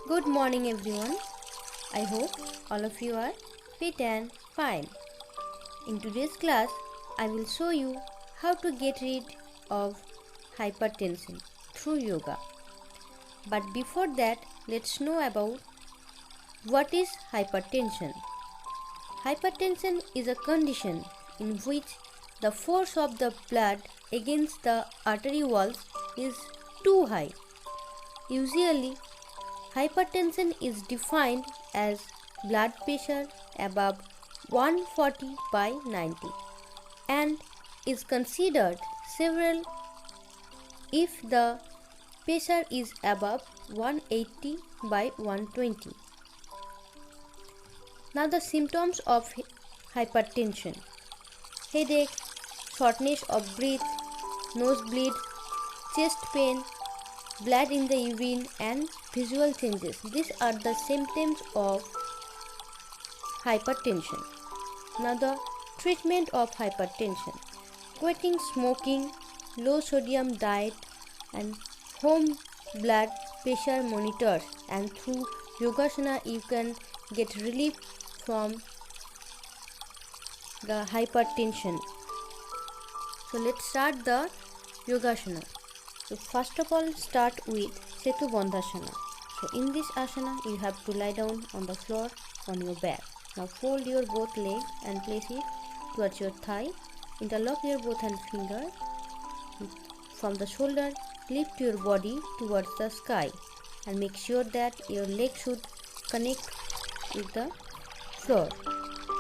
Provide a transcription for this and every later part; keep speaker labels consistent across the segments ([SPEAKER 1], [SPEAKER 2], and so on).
[SPEAKER 1] Good morning everyone. I hope all of you are fit and fine. In today's class, I will show you how to get rid of hypertension through yoga. But before that, let's know about what is hypertension. Hypertension is a condition in which the force of the blood against the artery walls is too high. Usually, hypertension is defined as blood pressure above 140/90 and is considered severe if the pressure is above 180/120. Now the symptoms of hypertension: headache, shortness of breath, nosebleed, chest pain, blood in the urine and visual changes. These are the symptoms of hypertension. Now the treatment of hypertension: quitting smoking, low sodium diet and home blood pressure monitors, and through yogasana you can get relief from the hypertension. So let's start the yogasana. So first of all, start with Setu Bandhasana. So in this asana, you have to lie down on the floor on your back. Now fold your both legs and place it towards your thigh. Interlock your both hand finger. From the shoulder, lift your body towards the sky and make sure that your legs should connect with the floor.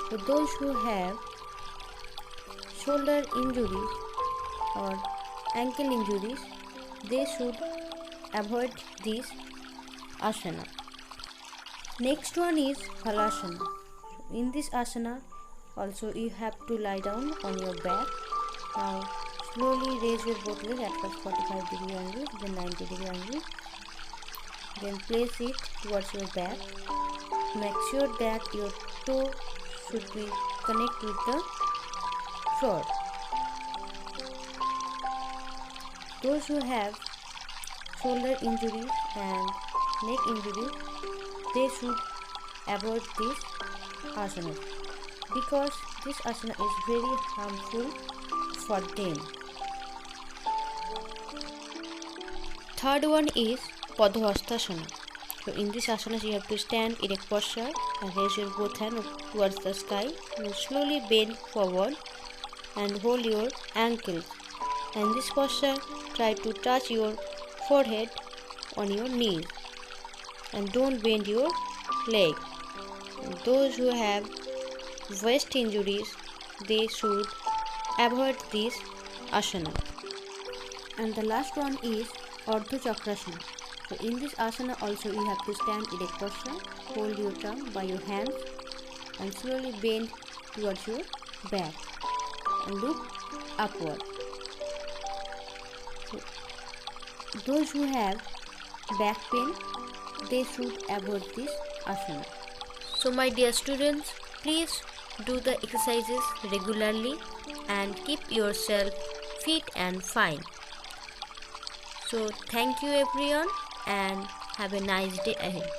[SPEAKER 1] For those who have shoulder injuries or ankle injuries, they should avoid this asana. Next one is Halasana. In this asana also you have to lie down on your back. Now slowly raise your both legs at first 45-degree angle, then 90-degree angle. Then place it towards your back. Make sure that your toe should be connected with the floor. Those who have shoulder injuries and neck injuries, they should avoid this asana because this asana is very harmful for them. Third one is Padahastasana. So in this asana you have to stand erect posture and raise your both hands towards the sky and slowly bend forward and hold your ankles. And this posture, try to touch your forehead on your knees and don't bend your leg. Those who have waist injuries, they should avoid this asana. And the last one is Ardha Chakrasana. So in this asana also you have to stand erect posture, hold your tongue by your hands and slowly bend towards your back and look upward. So, those who have back pain, they should avoid this asana. So my dear students, please do the exercises regularly and keep yourself fit and fine. So thank you everyone and have a nice day ahead.